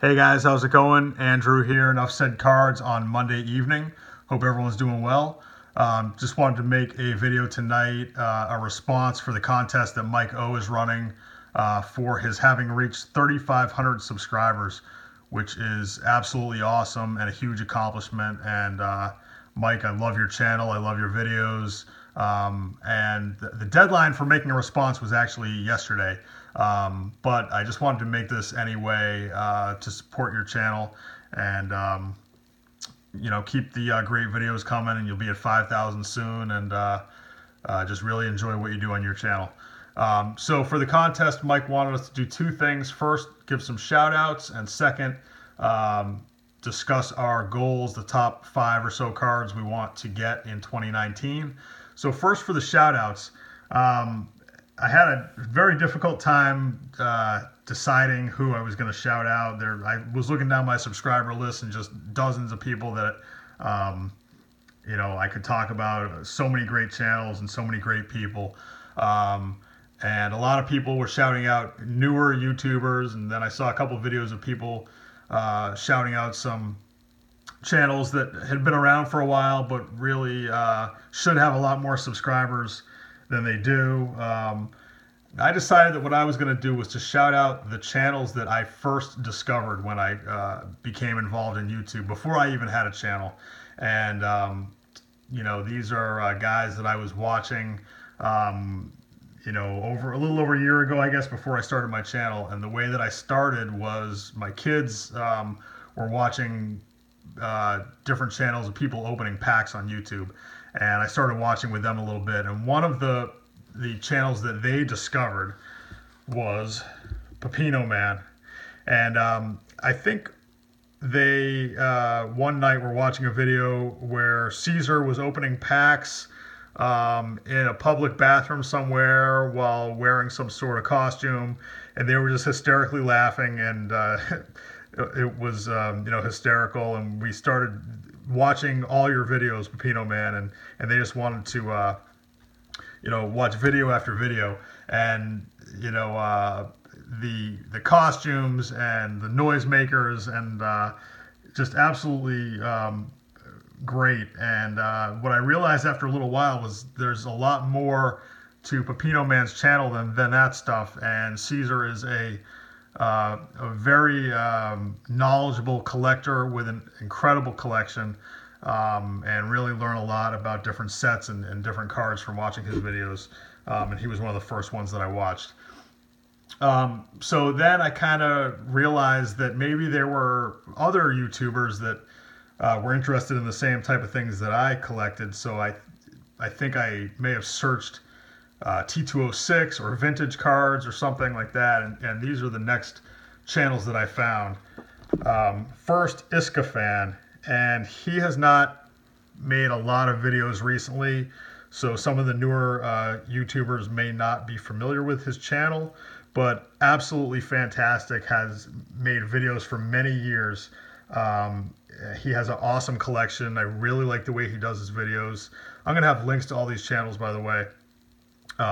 Hey guys, how's it going? Andrew here, Enough Said Cards on Monday evening. Hope everyone's doing well. Just wanted to make a video tonight, a response for the contest that MikeO is running for his having reached 3,500 subscribers, which is absolutely awesome and a huge accomplishment. And Mike, I love your channel. I love your videos. And the deadline for making a response was actually yesterday. But I just wanted to make this anyway to support your channel and keep the great videos coming, and you'll be at 5,000 soon, and just really enjoy what you do on your channel. So for the contest, Mike wanted us to do two things. First, give some shout outs, and second, discuss our goals, the top 5 or so cards we want to get in 2019. So first, for the shout outs, I had a very difficult time deciding who I was going to shout out. I was looking down my subscriber list and just dozens of people that I could talk about. So many great channels and so many great people. And a lot of people were shouting out newer YouTubers, and then I saw a couple of videos of people shouting out some channels that had been around for a while but really should have a lot more subscribers than they do. I decided that what I was going to do was to shout out the channels that I first discovered when I became involved in YouTube, before I even had a channel. And these are guys that I was watching over a little over a year ago, I guess, before I started my channel. And the way that I started was my kids were watching different channels of people opening packs on YouTube, and I started watching with them a little bit. And one of the channels that they discovered was Pepino Man, and I think they one night were watching a video where Caesar was opening packs in a public bathroom somewhere while wearing some sort of costume, and they were just hysterically laughing, and it was hysterical. And we started watching all your videos, Pepino Man, and they just wanted to watch video after video. And the costumes and the noisemakers and just absolutely great. And what I realized after a little while was there's a lot more to Pepino Man's channel than that stuff. And Caesar is a very knowledgeable collector with an incredible collection, and really learn a lot about different sets and different cards from watching his videos. And he was one of the first ones that I watched. So then I kind of realized that maybe there were other YouTubers that were interested in the same type of things that I collected. So I think I may have searched T206 or vintage cards or something like that, and these are the next channels that I found. First, Ike Fan, and he has not made a lot of videos recently, so some of the newer YouTubers may not be familiar with his channel, but absolutely fantastic, has made videos for many years. He has an awesome collection. I really like the way he does his videos. I'm going to have links to all these channels, by the way,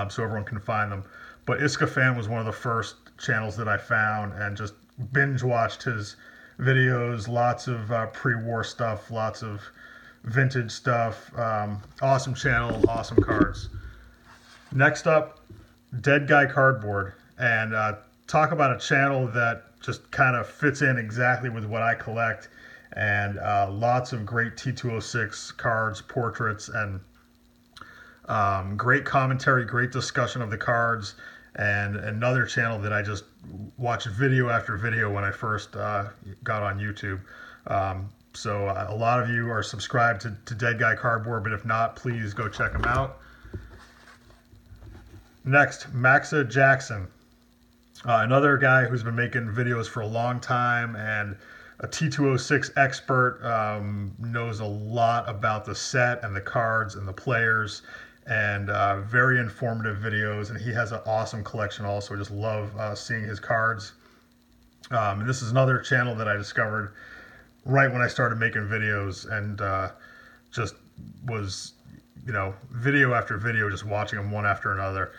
so everyone can find them. But Ike Fan was one of the first channels that I found, and just binge watched his videos. Lots of pre-war stuff, lots of vintage stuff. Awesome channel, awesome cards. Next up, Dead Guy Cardboard, and talk about a channel that just kind of fits in exactly with what I collect, and lots of great T206 cards, portraits, and great commentary, great discussion of the cards. And another channel that I just watched video after video when I first got on YouTube. So a lot of you are subscribed to Dead Guy Cardboard, but if not, please go check him out. Next, Maxo Jackson, another guy who's been making videos for a long time, and a T206 expert, knows a lot about the set and the cards and the players, and very informative videos. And he has an awesome collection also. I just love seeing his cards. And this is another channel that I discovered right when I started making videos, and just was, video after video, just watching him one after another,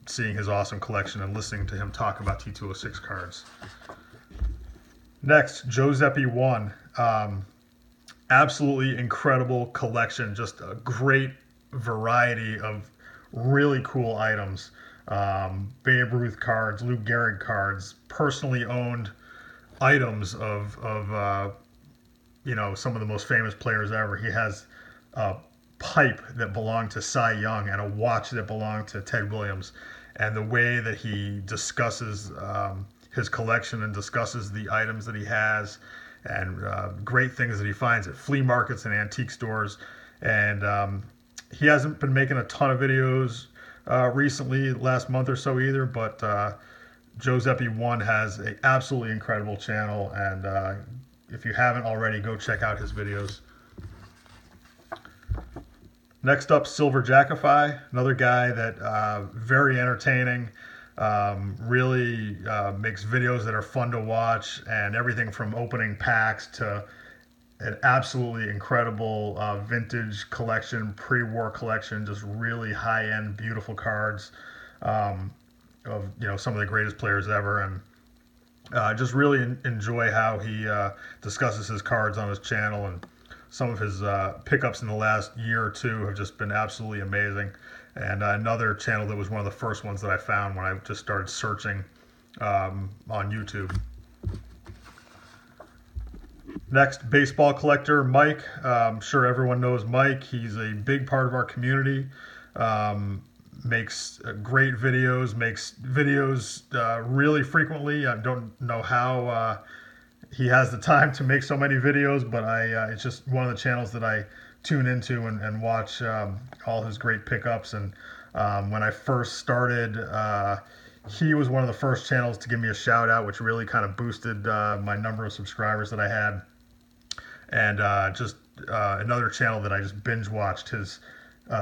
seeing his awesome collection and listening to him talk about T206 cards. Next, Josep E1. Absolutely incredible collection. Just a great variety of really cool items. Babe Ruth cards, Lou Gehrig cards, personally owned items of some of the most famous players ever. He has a pipe that belonged to Cy Young and a watch that belonged to Ted Williams. And the way that he discusses his collection and discusses the items that he has and great things that he finds at flea markets and antique stores. And he hasn't been making a ton of videos recently, last month or so either, but Josep E1 has an absolutely incredible channel, and if you haven't already, go check out his videos. Next up, Silver Jaka Phi, another guy that very entertaining, really makes videos that are fun to watch, and everything from opening packs to an absolutely incredible vintage collection, pre-war collection, just really high-end, beautiful cards of some of the greatest players ever, and just really enjoy how he discusses his cards on his channel, and some of his pickups in the last year or two have just been absolutely amazing. And another channel that was one of the first ones that I found when I just started searching on YouTube. Next, baseball collector Mike. I'm sure everyone knows Mike. He's a big part of our community. Makes great videos, really frequently. I don't know how he has the time to make so many videos, but it's just one of the channels that I tune into and watch all his great pickups. And when I first started, he was one of the first channels to give me a shout out, which really kind of boosted my number of subscribers that I had. And just another channel that I just binge watched his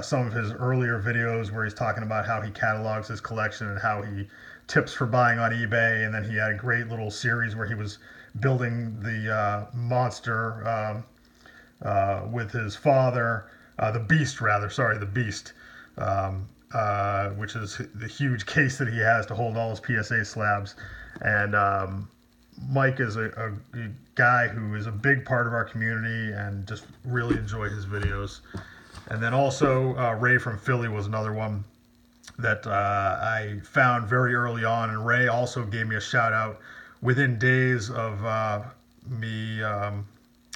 some of his earlier videos where he's talking about how he catalogs his collection and how he tips for buying on eBay. And then he had a great little series where he was building the monster with his father, the Beast, which is the huge case that he has to hold all his PSA slabs. And Mike is a guy who is a big part of our community, and just really enjoy his videos. And then also Ray from Philly was another one that I found very early on, and Ray also gave me a shout out within days of me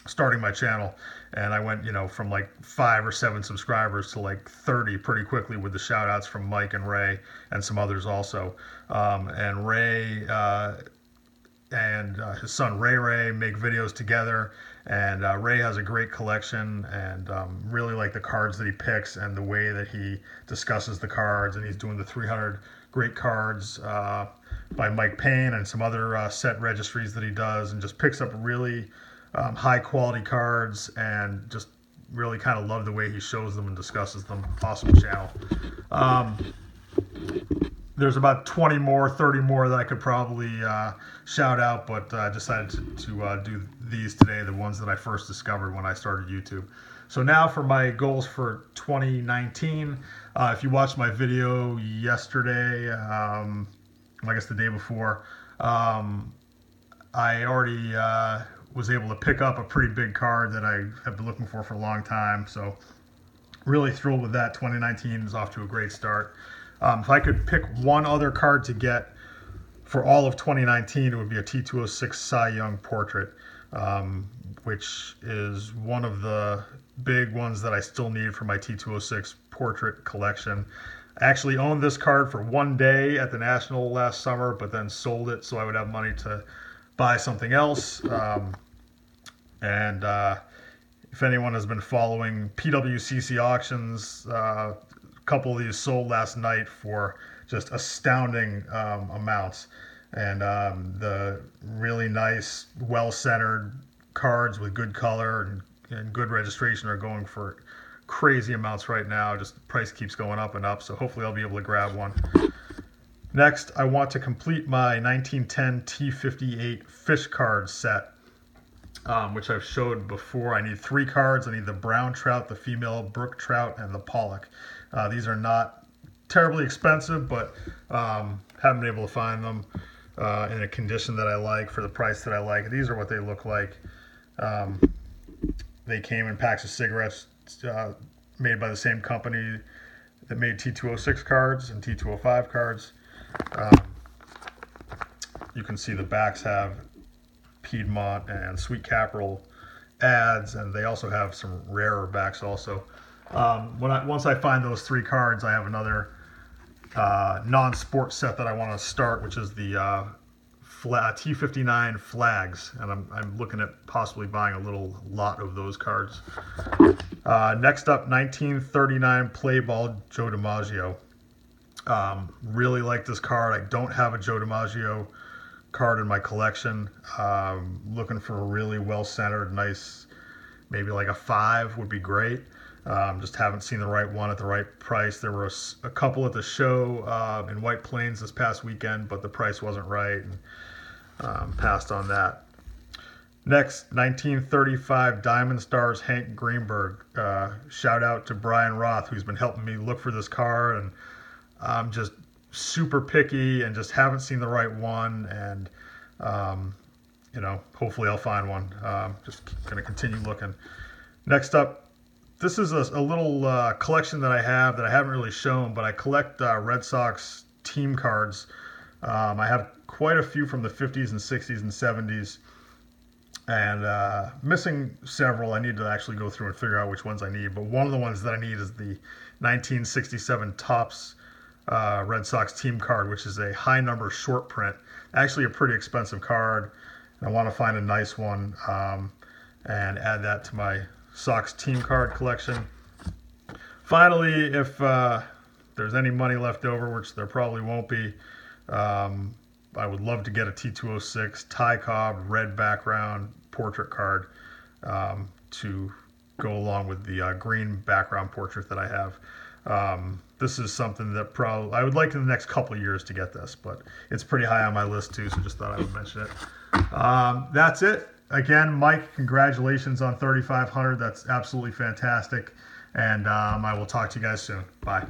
starting my channel. And I went, from like 5 or 7 subscribers to like 30 pretty quickly with the shout outs from Mike and Ray and some others also. And Ray and his son Ray make videos together, and Ray has a great collection, and really like the cards that he picks and the way that he discusses the cards. And he's doing the 300 great cards by Mike Payne and some other set registries that he does, and just picks up really high quality cards, and just really kind of love the way he shows them and discusses them. Awesome channel. There's about 20 more, 30 more that I could probably shout out, but I decided to do these today, the ones that I first discovered when I started YouTube. So now for my goals for 2019. If you watched my video yesterday, I guess the day before, I already was able to pick up a pretty big card that I have been looking for a long time. So really thrilled with that. 2019 is off to a great start. If I could pick one other card to get for all of 2019, it would be a T206 Cy Young portrait, which is one of the big ones that I still need for my T206 portrait collection. I actually owned this card for one day at the National last summer, but then sold it so I would have money to buy something else. If anyone has been following PWCC auctions, a couple of these sold last night for just astounding amounts. And the really nice, well-centered cards with good color and good registration are going for crazy amounts right now. Just the price keeps going up and up, so hopefully I'll be able to grab one. Next, I want to complete my 1910 T58 fish card set, which I've showed before. I need 3 cards. I need the brown trout, the female brook trout, and the pollock. These are not terribly expensive, but haven't been able to find them. in a condition that I like for the price that I like. These are what they look like. They came in packs of cigarettes made by the same company that made T206 cards and T205 cards. You can see the backs have Piedmont and Sweet Capital ads, and they also have some rarer backs also. Once I find those 3 cards, I have another non-sport set that I want to start, which is the T59 flags, and I'm looking at possibly buying a little lot of those cards. Next up, 1939 Play Ball Joe DiMaggio. Really like this card. I don't have a Joe DiMaggio card in my collection. Looking for a really well-centered, nice, maybe like a 5 would be great. Just haven't seen the right one at the right price. There were a couple at the show in White Plains this past weekend, but the price wasn't right, and passed on that. Next, 1935 Diamond Stars Hank Greenberg. Shout out to Brian Roth, who's been helping me look for this card, and I'm just super picky and just haven't seen the right one, and hopefully I'll find one. Just gonna continue looking. Next up, this is a little collection that I have that I haven't really shown, but I collect Red Sox team cards. I have quite a few from the 50s and 60s and 70s, and missing several. I need to actually go through and figure out which ones I need, but one of the ones that I need is the 1967 Topps Red Sox team card, which is a high number short print. Actually a pretty expensive card, and I want to find a nice one and add that to my Sox team card collection. Finally, if there's any money left over, which there probably won't be, I would love to get a T206 Ty Cobb red background portrait card to go along with the green background portrait that I have. This is something that I would like in the next couple of years to get this, but it's pretty high on my list too, so just thought I would mention it. That's it. Again, Mike, congratulations on 3,500. That's absolutely fantastic. And I will talk to you guys soon. Bye.